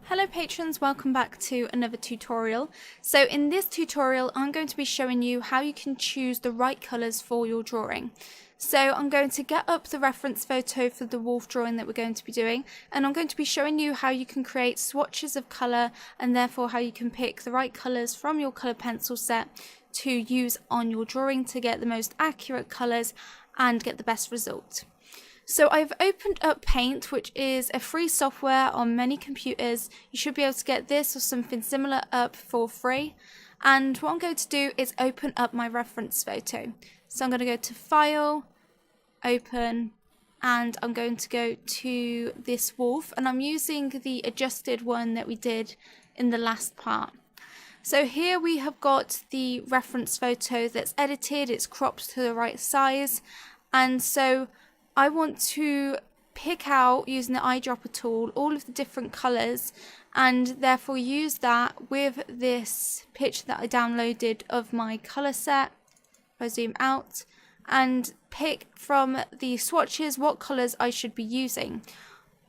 Hello patrons, welcome back to another tutorial. So in this tutorial I'm going to be showing you how you can choose the right colours for your drawing. So I'm going to get up the reference photo for the wolf drawing that we're going to be doing, and I'm going to be showing you how you can create swatches of colour and therefore how you can pick the right colours from your colour pencil set to use on your drawing to get the most accurate colours and get the best result. So I've opened up Paint, which is a free software on many computers. You should be able to get this or something similar up for free. And what I'm going to do is open up my reference photo. So I'm going to go to File, Open, and I'm going to go to this wolf. And I'm using the adjusted one that we did in the last part. So here we have got the reference photo that's edited, it's cropped to the right size. And so I want to pick out, using the eyedropper tool, all of the different colours and therefore use that with this picture that I downloaded of my colour set. If I zoom out and pick from the swatches what colours I should be using.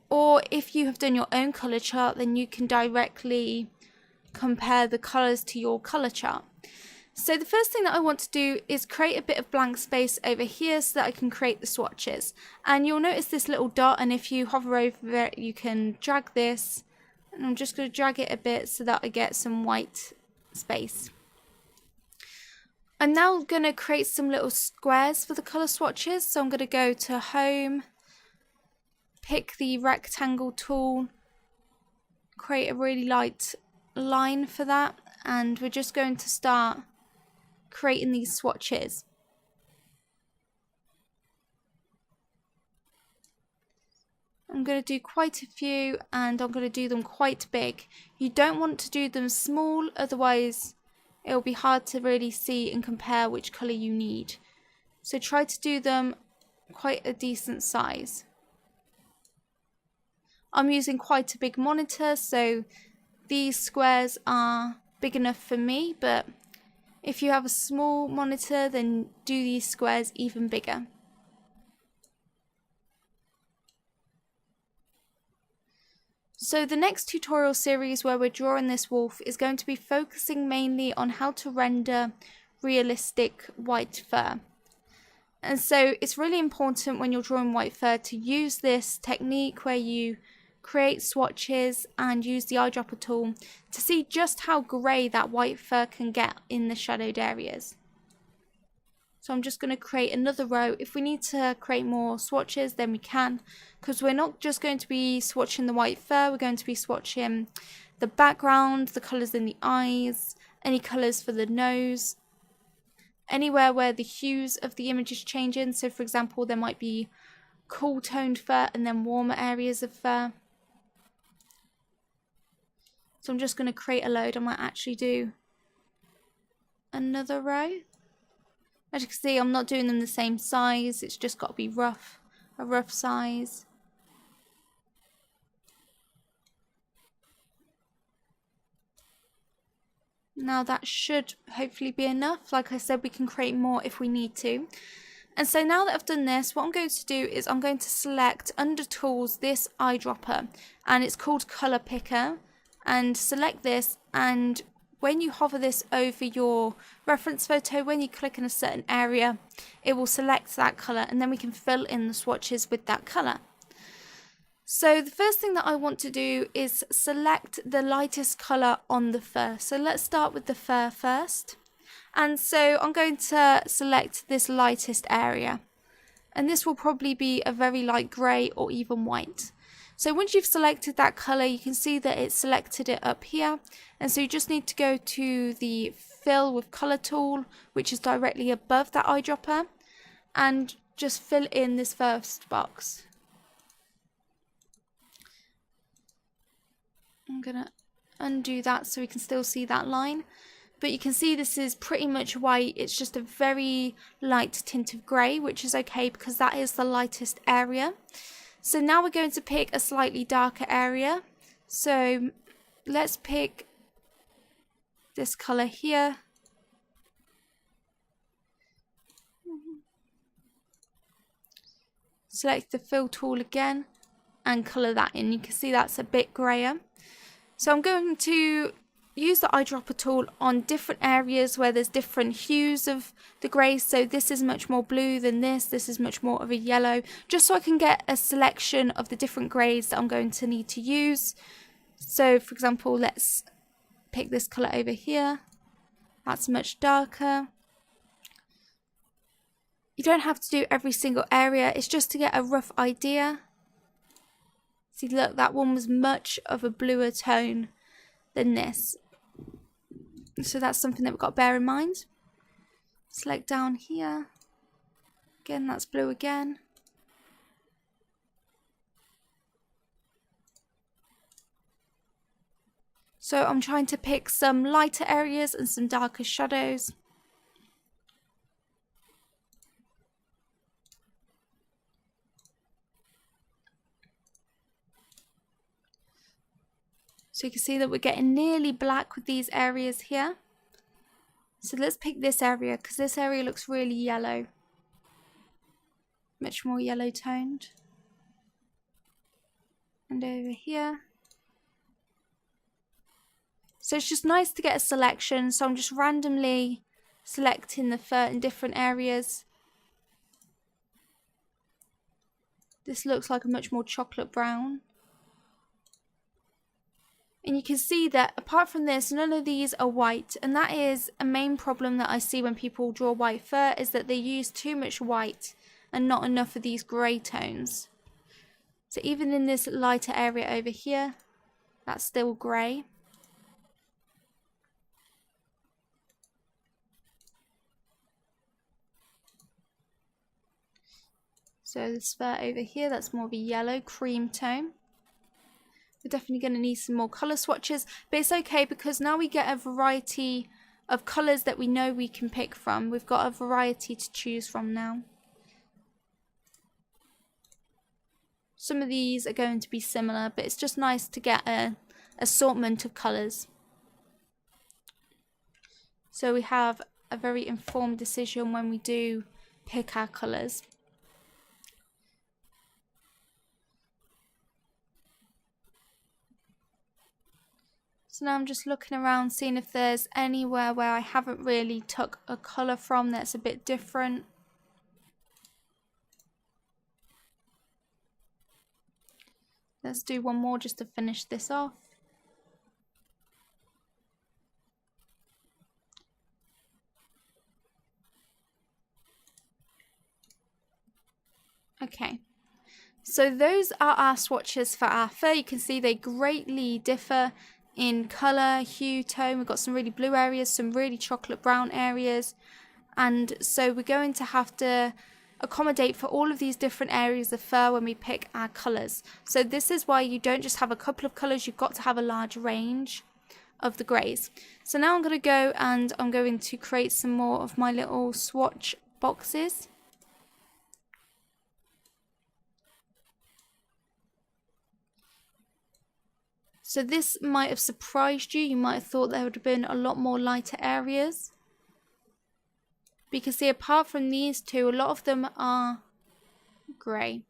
Or if you have done your own colour chart, then you can directly compare the colours to your colour chart. So the first thing that I want to do is create a bit of blank space over here so that I can create the swatches. And you'll notice this little dot, and if you hover over it you can drag this, and I'm just going to drag it a bit so that I get some white space. I'm now going to create some little squares for the colour swatches, so I'm going to go to Home, pick the rectangle tool, create a really light line for that, and we're just going to start creating these swatches. I'm going to do quite a few, and I'm going to do them quite big. You don't want to do them small, otherwise it will be hard to really see and compare which colour you need. So try to do them quite a decent size. I'm using quite a big monitor, so these squares are big enough for me, but if you have a small monitor, then do these squares even bigger. So the next tutorial series where we're drawing this wolf is going to be focusing mainly on how to render realistic white fur. And so it's really important when you're drawing white fur to use this technique where you create swatches and use the eyedropper tool to see just how grey that white fur can get in the shadowed areas. So I'm just going to create another row. If we need to create more swatches, then we can, because we're not just going to be swatching the white fur, we're going to be swatching the background, the colours in the eyes, any colours for the nose, anywhere where the hues of the image is changing. So for example, there might be cool toned fur and then warmer areas of fur. So I'm just going to create a load. I might actually do another row. As you can see, I'm not doing them the same size. It's just got to be rough, a rough size. Now that should hopefully be enough. Like I said, we can create more if we need to. And so now that I've done this, what I'm going to do is I'm going to select under Tools this eyedropper, and it's called Colour Picker. And select this, and when you hover this over your reference photo, when you click in a certain area, it will select that colour, and then we can fill in the swatches with that colour. So the first thing that I want to do is select the lightest colour on the fur. So let's start with the fur first. And so I'm going to select this lightest area, and this will probably be a very light grey or even white. So once you've selected that colour, you can see that it's selected it up here. And so you just need to go to the Fill with Colour tool, which is directly above that eyedropper, and just fill in this first box. I'm going to undo that so we can still see that line. But you can see this is pretty much white. It's just a very light tint of grey, which is okay because that is the lightest area. So now we're going to pick a slightly darker area. So let's pick this colour here. Select the Fill tool again and colour that in. You can see that's a bit grayer. So I'm going to use the eyedropper tool on different areas where there's different hues of the grey. So this is much more blue than this is much more of a yellow, just so I can get a selection of the different greys that I'm going to need to use. So for example, let's pick this colour over here. That's much darker. You don't have to do every single area, it's just to get a rough idea. See, look, that one was much of a bluer tone than this. So that's something that we've got to bear in mind. Select down here. Again, that's blue again. So I'm trying to pick some lighter areas and some darker shadows. So you can see that we're getting nearly black with these areas here. So let's pick this area because this area looks really yellow. Much more yellow toned. And over here. So it's just nice to get a selection. So I'm just randomly selecting the fur in different areas. This looks like a much more chocolate brown. And you can see that apart from this, none of these are white. And that is a main problem that I see when people draw white fur, is that they use too much white and not enough of these grey tones. So even in this lighter area over here, that's still grey. So this fur over here, that's more of a yellow cream tone. We're definitely going to need some more colour swatches, but it's okay because now we get a variety of colours that we know we can pick from. We've got a variety to choose from now. Some of these are going to be similar, but it's just nice to get an assortment of colours. So we have a very informed decision when we do pick our colours. So now I'm just looking around, seeing if there's anywhere where I haven't really took a colour from that's a bit different. Let's do one more just to finish this off. Okay, so those are our swatches for our fur. You can see they greatly differ in colour, hue, tone. We've got some really blue areas, some really chocolate brown areas, and so we're going to have to accommodate for all of these different areas of fur when we pick our colours. So this is why you don't just have a couple of colours, you've got to have a large range of the greys. So now I'm going to go and I'm going to create some more of my little swatch boxes. So this might have surprised you. You might have thought there would have been a lot more lighter areas. But you can see apart from these two, a lot of them are grey.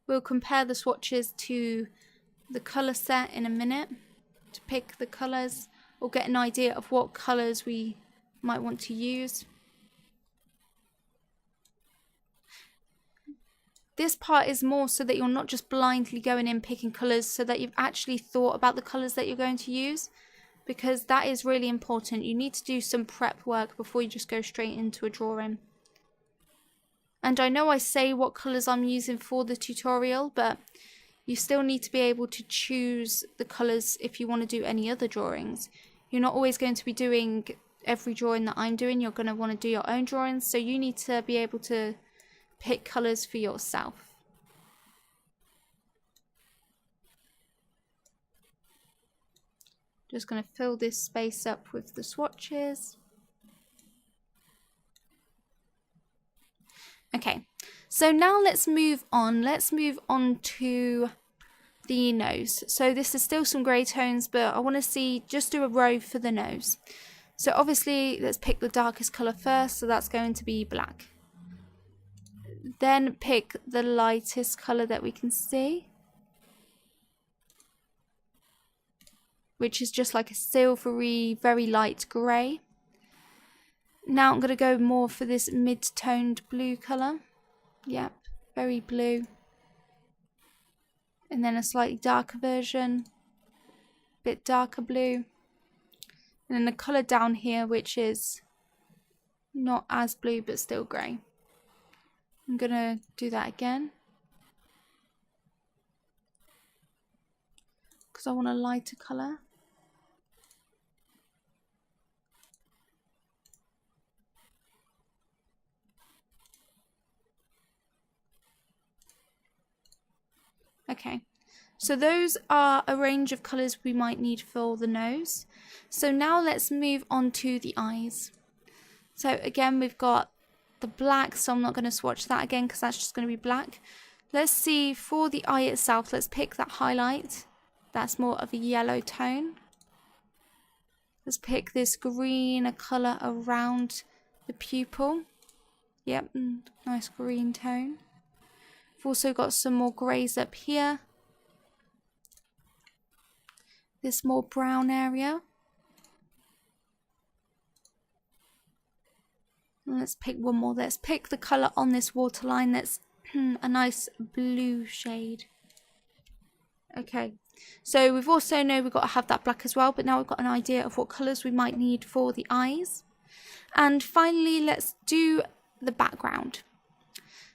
We'll compare the swatches to the colour set in a minute to pick the colours or get an idea of what colours we might want to use. This part is more so that you're not just blindly going in picking colours, so that you've actually thought about the colours that you're going to use, because that is really important. You need to do some prep work before you just go straight into a drawing. And I know I say what colours I'm using for the tutorial, but you still need to be able to choose the colours if you want to do any other drawings. You're not always going to be doing every drawing that I'm doing. You're going to want to do your own drawings, so you need to be able to pick colours for yourself. Just going to fill this space up with the swatches. Okay, so now let's move on. Let's move on to the nose. So this is still some grey tones, but I want to see, just do a row for the nose. So obviously let's pick the darkest colour first, so that's going to be black. Then pick the lightest colour that we can see, which is just like a silvery, very light grey. Now I'm going to go more for this mid-toned blue colour. Yep, very blue. And then a slightly darker version, bit darker blue. And then the colour down here, which is not as blue but still grey. I'm going to do that again, because I want a lighter colour. Okay, so those are a range of colours we might need for the nose. So now let's move on to the eyes. So again, we've got the black, so I'm not going to swatch that again because that's just going to be black. Let's see for the eye itself, let's pick that highlight. That's more of a yellow tone. Let's pick this green, a colour around the pupil. Yep, nice green tone. We've also got some more greys up here. This more brown area. And let's pick one more. Let's pick the colour on this waterline that's a nice blue shade. Okay, so we've also know we've got to have that black as well, but now we've got an idea of what colours we might need for the eyes. And finally, let's do the background.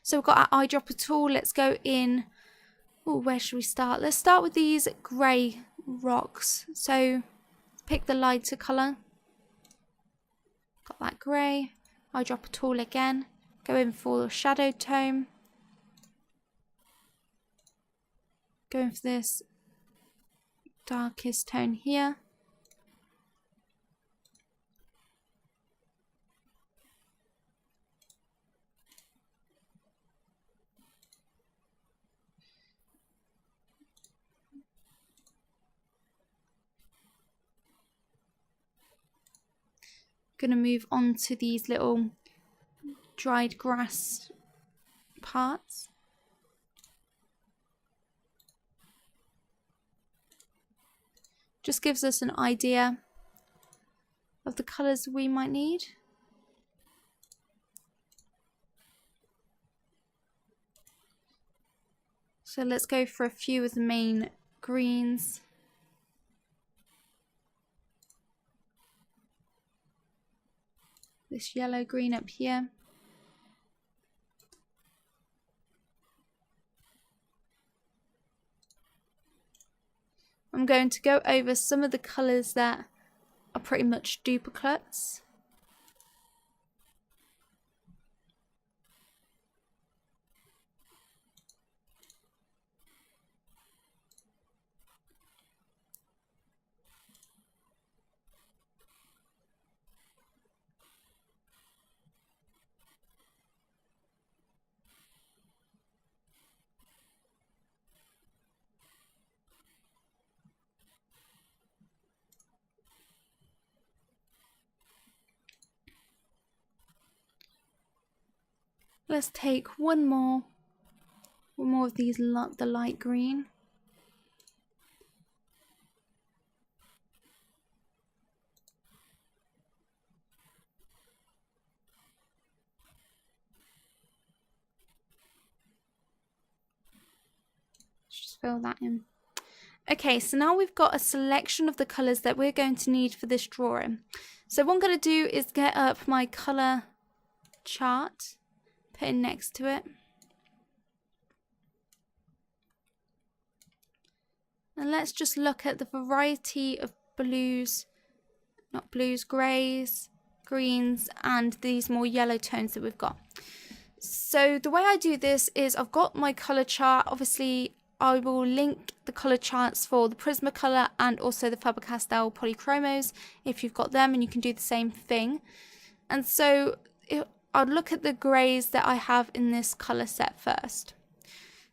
So we've got our eyedropper tool. Let's go in. Oh, where should we start? Let's start with these grey rocks. So pick the lighter colour. Got that grey. Eyedropper tool again. Go in for shadow tone. Going for this darkest tone here. Going to move on to these little dried grass parts. Just gives us an idea of the colours we might need. So let's go for a few of the main greens. This yellow green up here. I'm going to go over some of the colours that are pretty much duplicates. Let's take one more of these, the light green. Just fill that in. Okay, so now we've got a selection of the colours that we're going to need for this drawing. So what I'm going to do is get up my colour chart, put it next to it. And let's just look at the variety of blues, not blues, greys, greens, and these more yellow tones that we've got. So the way I do this is I've got my colour chart. Obviously, I will link the colour charts for the Prismacolor and also the Faber-Castell Polychromos if you've got them, and you can do the same thing. And so I'll look at the greys that I have in this colour set first.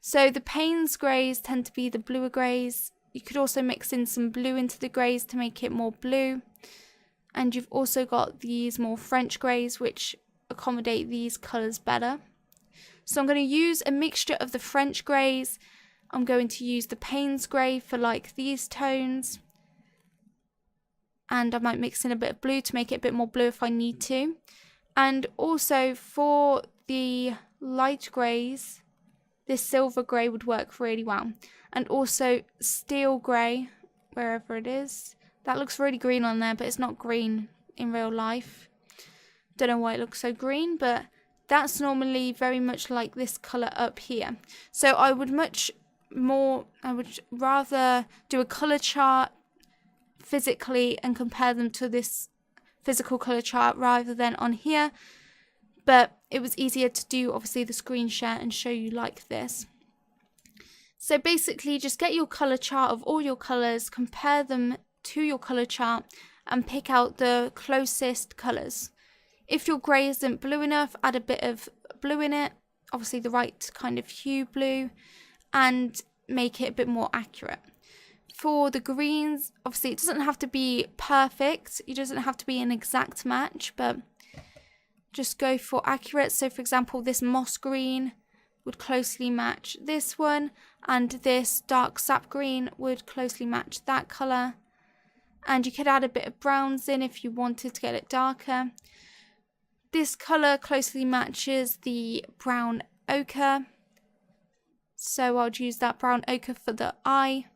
So the Payne's greys tend to be the bluer greys. You could also mix in some blue into the greys to make it more blue. And you've also got these more French greys, which accommodate these colours better. So I'm going to use a mixture of the French greys. I'm going to use the Payne's grey for like these tones. And I might mix in a bit of blue to make it a bit more blue if I need to. And also for the light greys, this silver grey would work really well. And also steel grey, wherever it is. That looks really green on there, but it's not green in real life. Don't know why it looks so green, but that's normally very much like this colour up here. So I would rather do a colour chart physically and compare them to this physical colour chart rather than on here. But it was easier to do obviously the screen share and show you like this. So basically just get your colour chart of all your colours, compare them to your colour chart and pick out the closest colours. If your grey isn't blue enough, add a bit of blue in it, obviously the right kind of hue blue, and make it a bit more accurate. For the greens, obviously it doesn't have to be perfect, it doesn't have to be an exact match, but just go for accurate. So for example, this moss green would closely match this one, and this dark sap green would closely match that colour. And you could add a bit of browns in if you wanted to get it darker. This colour closely matches the brown ochre, so I'll use that brown ochre for the eye.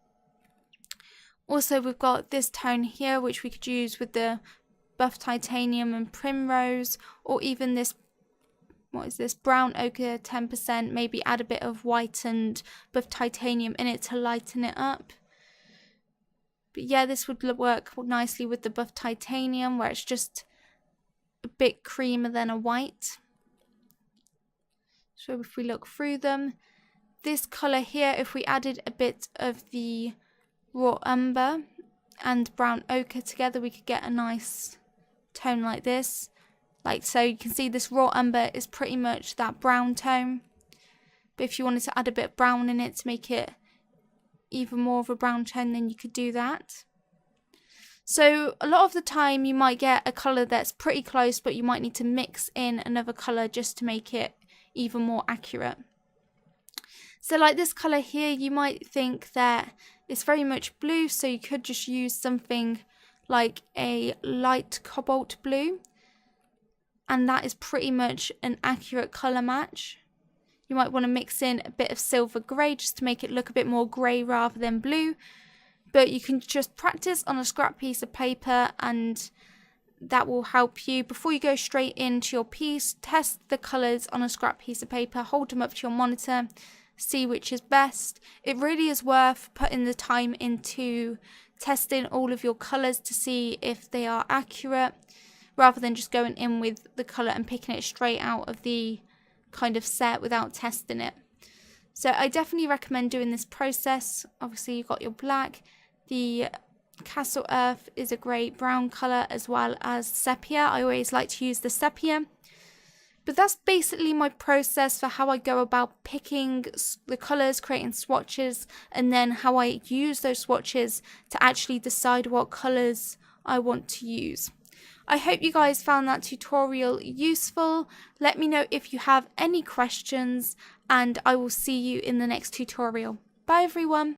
Also we've got this tone here which we could use with the buff titanium and primrose, or even this, what is this, brown ochre 10%, maybe add a bit of white and buff titanium in it to lighten it up. But yeah, this would work nicely with the buff titanium where it's just a bit creamer than a white. So if we look through them, this colour here, if we added a bit of the raw umber and brown ochre together, we could get a nice tone like this. Like so, you can see this raw umber is pretty much that brown tone. But if you wanted to add a bit of brown in it to make it even more of a brown tone, then you could do that. So a lot of the time you might get a colour that's pretty close, but you might need to mix in another colour just to make it even more accurate. So like this colour here, you might think that it's very much blue, so you could just use something like a light cobalt blue, and that is pretty much an accurate colour match. You might want to mix in a bit of silver grey just to make it look a bit more grey rather than blue. But you can just practice on a scrap piece of paper and that will help you. Before you go straight into your piece, test the colours on a scrap piece of paper, hold them up to your monitor, see which is best. It really is worth putting the time into testing all of your colours to see if they are accurate, rather than just going in with the colour and picking it straight out of the kind of set without testing it. So I definitely recommend doing this process. Obviously you've got your black, the Castle Earth is a great brown colour, as well as sepia. I always like to use the sepia. But that's basically my process for how I go about picking the colours, creating swatches, and then how I use those swatches to actually decide what colours I want to use. I hope you guys found that tutorial useful. Let me know if you have any questions, and I will see you in the next tutorial. Bye everyone!